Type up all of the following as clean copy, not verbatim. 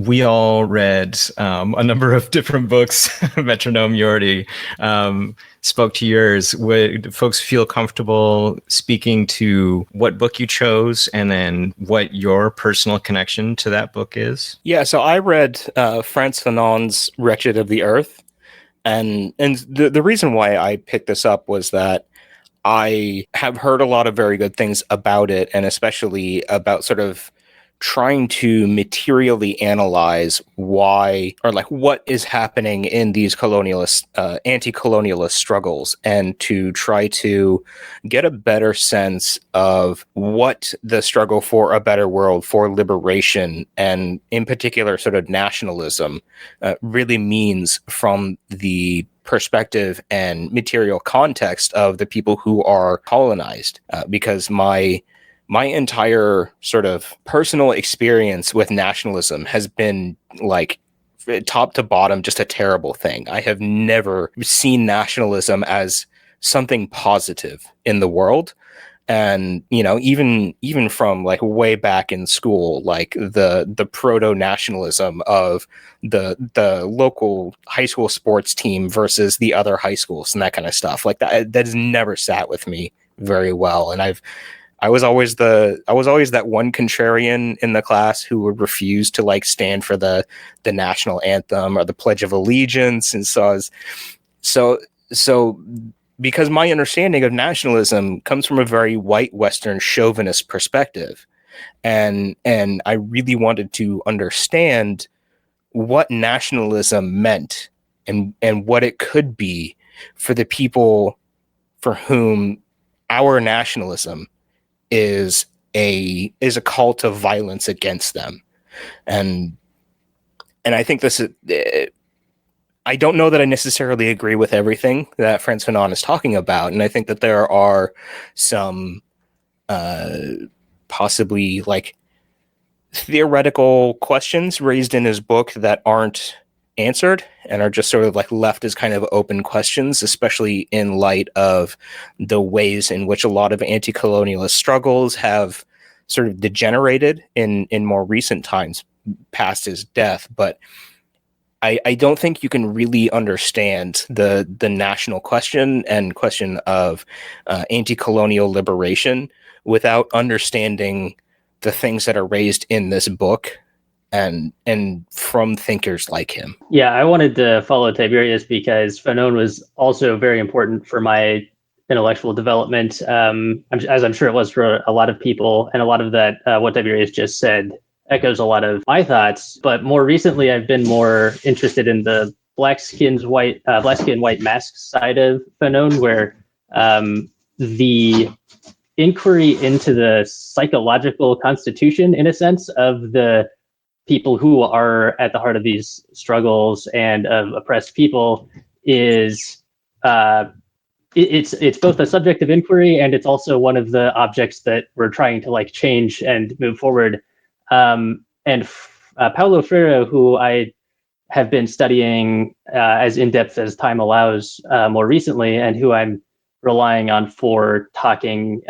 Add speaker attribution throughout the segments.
Speaker 1: we all read a number of different books. Metronome, you already spoke to yours. Would folks feel comfortable speaking to what book you chose and then what your personal connection to that book is?
Speaker 2: Yeah, so I read Frantz Fanon's Wretched of the Earth. And the reason why I picked this up was that I have heard a lot of very good things about it, and especially about sort of trying to materially analyze why, or like what is happening in these colonialist, anti-colonialist struggles, and to try to get a better sense of what the struggle for a better world, for liberation, and in particular sort of nationalism really means from the perspective and material context of the people who are colonized, because my entire sort of personal experience with nationalism has been like top to bottom just a terrible thing. I have never seen nationalism as something positive in the world. And even from like way back in school, like the proto nationalism of the local high school sports team versus the other high schools and that kind of stuff, like that has never sat with me very well. And I was always that one contrarian in the class who would refuse to like stand for the national anthem or the Pledge of Allegiance. And so because my understanding of nationalism comes from a very white Western chauvinist perspective, and I really wanted to understand what nationalism meant and what it could be for the people for whom our nationalism is a call to violence against them. And I think this is, I don't know that I necessarily agree with everything that Frantz Fanon is talking about. And I think that there are some possibly like theoretical questions raised in his book that aren't answered and are just sort of like left as kind of open questions, especially in light of the ways in which a lot of anti-colonialist struggles have sort of degenerated in more recent times past his death. But I don't think you can really understand the national question and question of anti-colonial liberation without understanding the things that are raised in this book and from thinkers like him.
Speaker 3: Yeah, I wanted to follow Tiberius because Fanon was also very important for my intellectual development, as I'm sure it was for a lot of people, and a lot of that, what Tiberius just said, echoes a lot of my thoughts. But more recently, I've been more interested in the black skin white mask side of Fanon, where the inquiry into the psychological constitution, in a sense, of the people who are at the heart of these struggles and of oppressed people is it's both a subject of inquiry, and it's also one of the objects that we're trying to like change and move forward. Paulo Freire, who I have been studying as in-depth as time allows more recently, and who I'm relying on for talking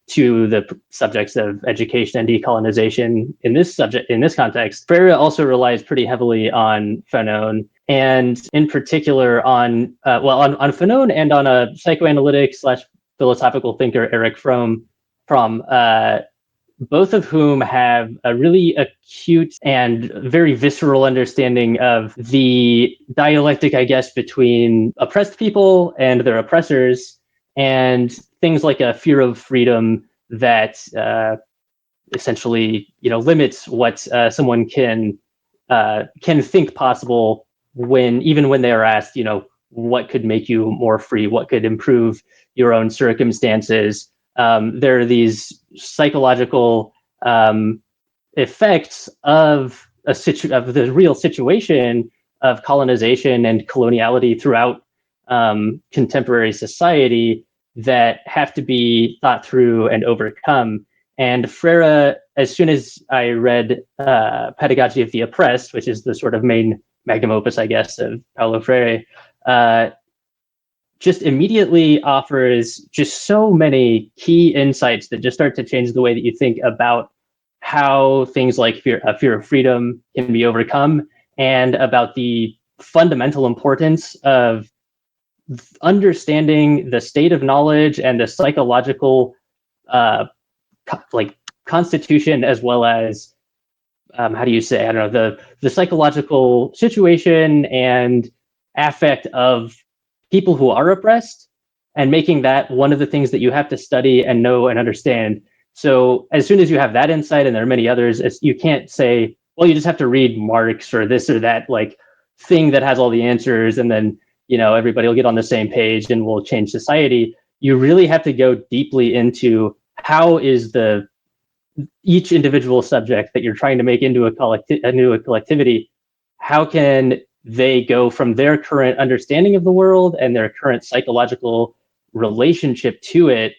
Speaker 3: to the subjects of education and decolonization in this context. Freire also relies pretty heavily on Fanon, and in particular on Fanon and on a psychoanalytic / philosophical thinker, Erich Fromm, both of whom have a really acute and very visceral understanding of the dialectic, I guess, between oppressed people and their oppressors, and things like a fear of freedom that essentially, limits what someone can think possible even when they are asked, what could make you more free, what could improve your own circumstances. There are these psychological effects of the real situation of colonization and coloniality throughout contemporary society that have to be thought through and overcome. And Freire, as soon as I read Pedagogy of the Oppressed, which is the sort of main magnum opus, I guess, of Paulo Freire, just immediately offers just so many key insights that just start to change the way that you think about how things like fear of freedom can be overcome, and about the fundamental importance of understanding the state of knowledge and the psychological constitution, as well as how do you say, I don't know, the psychological situation and affect of people who are oppressed, and making that one of the things that you have to study and know and understand. So as soon as you have that insight, and there are many others, you can't say, well, you just have to read Marx or this or that like thing that has all the answers, and then everybody will get on the same page and we'll change society. You really have to go deeply into how is each individual subject that you're trying to make into a collectivity, how can they go from their current understanding of the world and their current psychological relationship to it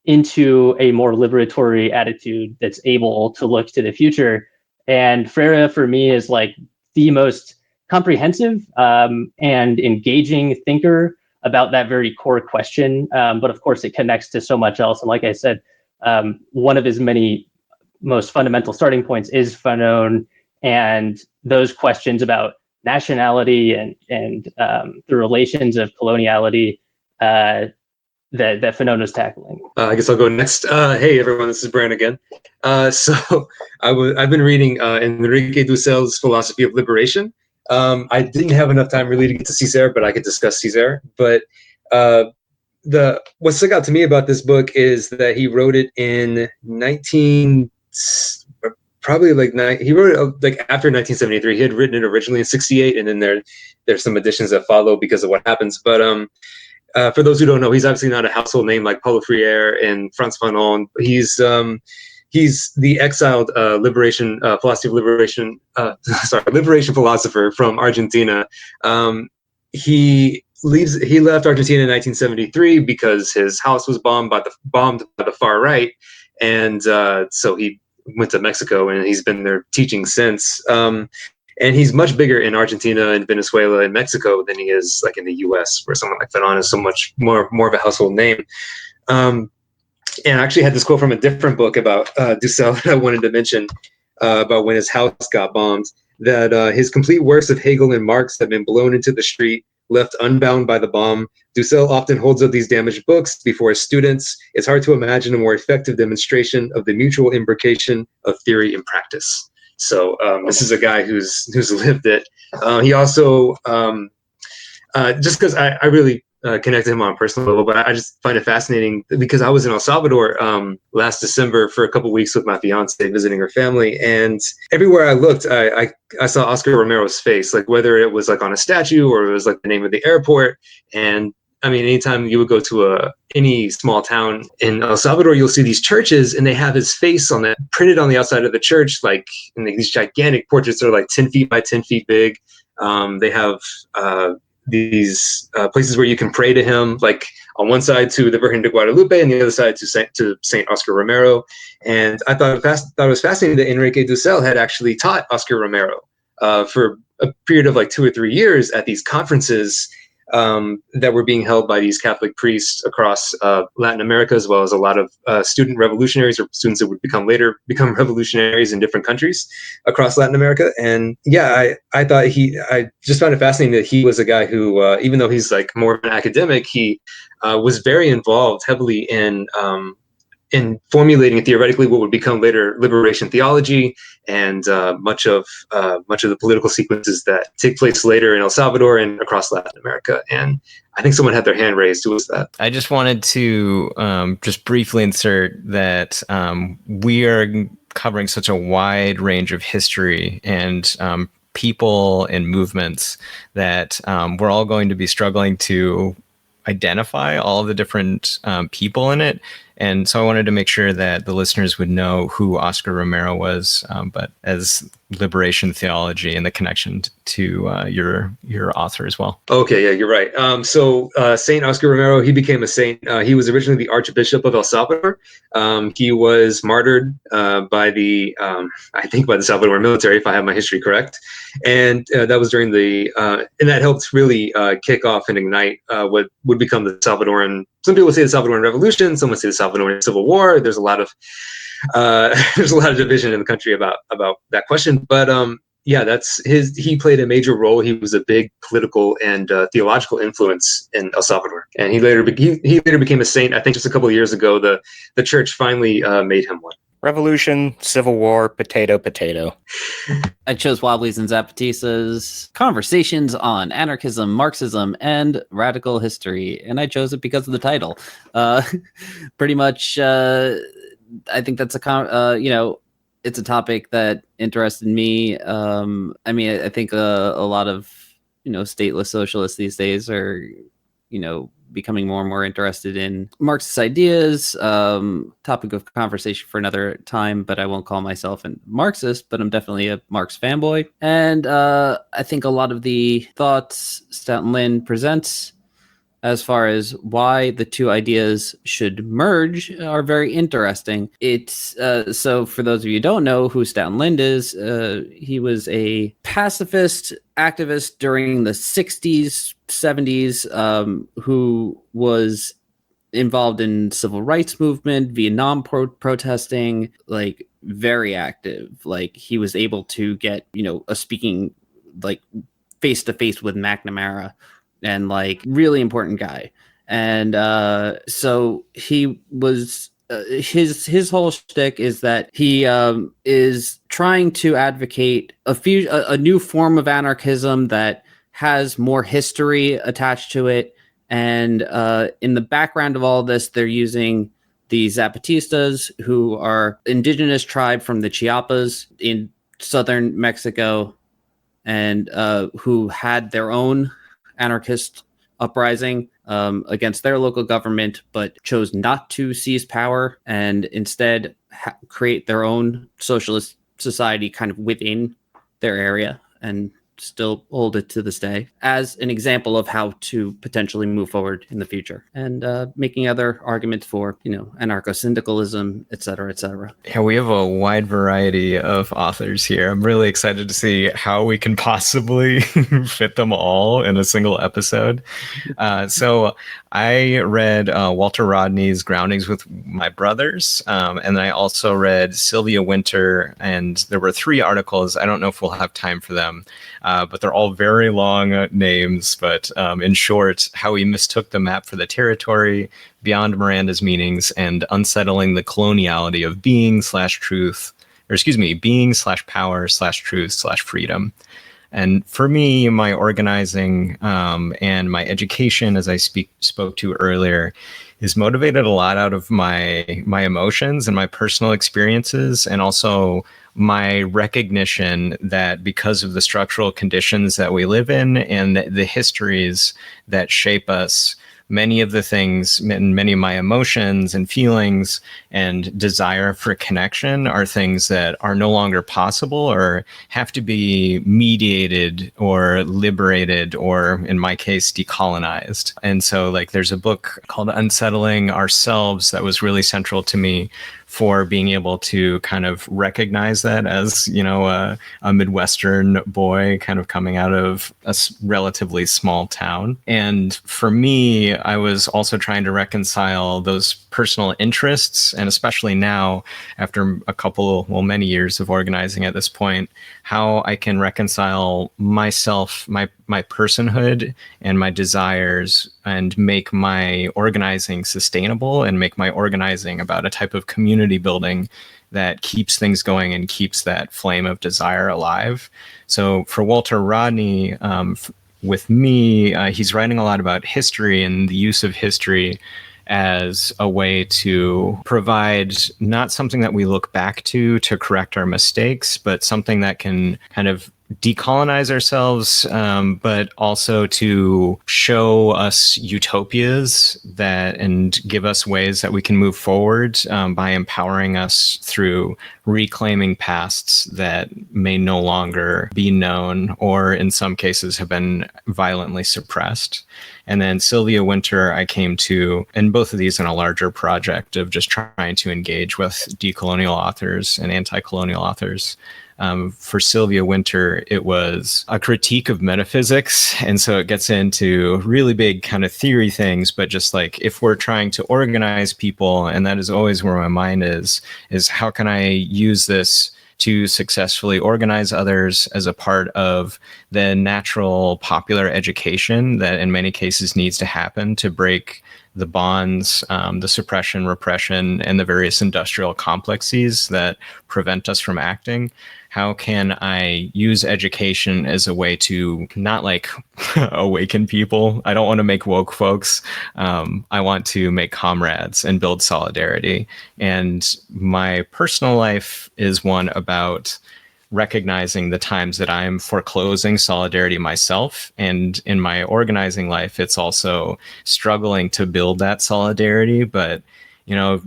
Speaker 3: into a more liberatory attitude that's able to look to the future. And Freire, for me, is like the most comprehensive and engaging thinker about that very core question. But of course, it connects to so much else. And like I said, one of his many most fundamental starting points is Fanon, and those questions about nationality and the relations of coloniality that Fanon was tackling.
Speaker 4: I guess I'll go next. Hey everyone, this is Brian again. So I've been reading Enrique Dussels' Philosophy of Liberation. I didn't have enough time really to get to Césaire, but I could discuss Césaire. But what stuck out to me about this book is that he wrote it in he wrote it like after 1973. He had written it originally in 68, and then there's some additions that follow because of what happens. But for those who don't know, he's obviously not a household name like Paulo Freire and Frantz Fanon. He's the exiled liberation philosopher from Argentina. He left Argentina in 1973 because his house was bombed by the far right, and so he went to Mexico, and he's been there teaching since. And he's much bigger in Argentina and Venezuela and Mexico than he is like in the U.S., where someone like Fanon is so much more of a household name. And I actually had this quote from a different book about Dussel that I wanted to mention about when his house got bombed, that his complete works of Hegel and Marx have been blown into the street, left unbound by the bomb. Dussel often holds up these damaged books before his students. It's hard to imagine a more effective demonstration of the mutual imbrication of theory and practice. So this is a guy who's lived it. He also, just because I really connected him on a personal level, but I just find it fascinating because I was in El Salvador last December for a couple of weeks with my fiance visiting her family, and everywhere I looked, I saw Oscar Romero's face, like whether it was like on a statue or it was like the name of the airport. And I mean, anytime you would go to any small town in El Salvador, you'll see these churches, and they have his face printed on the outside of the church, like in these gigantic portraits that are like 10 feet by 10 feet big. They have these places where you can pray to him, like on one side to the Virgin de Guadalupe and the other side to Saint Oscar Romero. And I thought it was fascinating that Enrique Dussel had actually taught Oscar Romero for a period of like 2 or 3 years at these conferences that were being held by these Catholic priests across Latin America, as well as a lot of student revolutionaries or students that would later become revolutionaries in different countries across Latin America. And yeah, I thought I just found it fascinating that he was a guy who, even though he's like more of an academic, he was very involved heavily in formulating theoretically what would become later liberation theology, and much of the political sequences that take place later in El Salvador and across Latin America. And I think someone had their hand raised. Who was that?
Speaker 1: I just wanted to just briefly insert that we are covering such a wide range of history and people and movements that we're all going to be struggling to identify all of the different people in it. And so I wanted to make sure that the listeners would know who Oscar Romero was, but as liberation theology and the connection to your author as well.
Speaker 4: Okay, yeah, you're right. So Saint Oscar Romero, he became a saint. He was originally the Archbishop of El Salvador. He was martyred by the Salvadoran military, if I have my history correct. And that was during and that helped really kick off and ignite what would become the Salvadoran. Some people say the Salvadoran Revolution. Some would say the Salvadoran Civil War. There's a lot of There's a lot of division in the country about that question, but yeah, he played a major role. He was a big political and theological influence in El Salvador, and he later became a saint. I think just a couple of years ago, the church finally made him one.
Speaker 2: Revolution, Civil War, potato, potato.
Speaker 5: I chose Wobblies and Zapatistas, Conversations on Anarchism, Marxism, and Radical History. And I chose it because of the title. Pretty much, I think that's it's a topic that interested me. I mean, I think a lot of, stateless socialists these days are, becoming more and more interested in Marxist ideas. Topic of conversation for another time, but I won't call myself a Marxist, but I'm definitely a Marx fanboy. And I think a lot of the thoughts Stanton Lin presents as far as why the two ideas should merge are very interesting. It's so for those of you who don't know who Stanton Lin is, he was a pacifist activist during the 60s, 70s, who was involved in civil rights movement, Vietnam protesting, like very active. Like he was able to get, a speaking like face to face with McNamara, and like really important guy. And so he was his whole shtick is that he is trying to advocate a new form of anarchism that has more history attached to it. And in the background of all this, they're using the Zapatistas, who are indigenous tribe from the Chiapas in southern Mexico, and who had their own anarchist uprising against their local government, but chose not to seize power and instead create their own socialist society kind of within their area, and still hold it to this day as an example of how to potentially move forward in the future, and making other arguments for, anarcho-syndicalism, et cetera, et cetera.
Speaker 1: Yeah, we have a wide variety of authors here. I'm really excited to see how we can possibly fit them all in a single episode. So I read Walter Rodney's Groundings with My Brothers, and I also read Sylvia Wynter, and there were 3 articles. I don't know if we'll have time for them, but they're all very long names. But in short, how he mistook the map for the territory, Beyond Miranda's Meanings, and Unsettling the Coloniality of Being/Truth, Being/Power/Truth/Freedom. And for me, my organizing and my education, as I spoke to earlier, is motivated a lot out of my emotions and my personal experiences, and also my recognition that because of the structural conditions that we live in and the histories that shape us, many of the things and many of my emotions and feelings and desire for connection are things that are no longer possible or have to be mediated or liberated, or in my case, decolonized. And so like there's a book called Unsettling Ourselves that was really central to me for being able to kind of recognize that as, a Midwestern boy kind of coming out of a relatively small town. And for me, I was also trying to reconcile those personal interests, and especially now after many years of organizing at this point, how I can reconcile myself, my personhood and my desires, and make my organizing sustainable and make my organizing about a type of community building that keeps things going and keeps that flame of desire alive. So for Walter Rodney, with me, he's writing a lot about history and the use of history as a way to provide not something that we look back to correct our mistakes, but something that can kind of decolonize ourselves, but also to show us utopias and give us ways that we can move forward by empowering us through reclaiming pasts that may no longer be known, or in some cases have been violently suppressed. And then Sylvia Wynter, I came to, and both of these in a larger project of just trying to engage with decolonial authors and anti-colonial authors For Sylvia Wynter, it was a critique of metaphysics. And so it gets into really big kind of theory things, but just like if we're trying to organize people, and that is always where my mind is how can I use this to successfully organize others as a part of the natural popular education that in many cases needs to happen to break the bonds, the suppression, repression, and the various industrial complexes that prevent us from acting. How can I use education as a way to not like awaken people? I don't want to make woke folks. I want to make comrades and build solidarity. And my personal life is one about recognizing the times that I'm foreclosing solidarity myself. And in my organizing life, it's also struggling to build that solidarity, but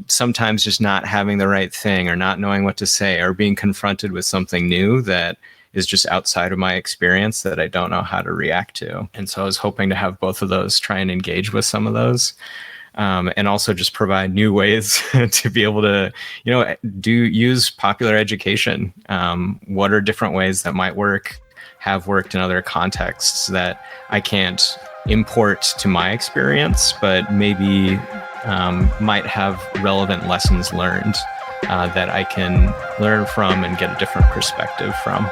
Speaker 1: sometimes just not having the right thing or not knowing what to say or being confronted with something new that is just outside of my experience that I don't know how to react to. And so I was hoping to have both of those, try and engage with some of those. And also just provide new ways to be able to, use popular education. What are different ways that might work, have worked in other contexts that I can't import to my experience, but maybe might have relevant lessons learned that I can learn from and get a different perspective from.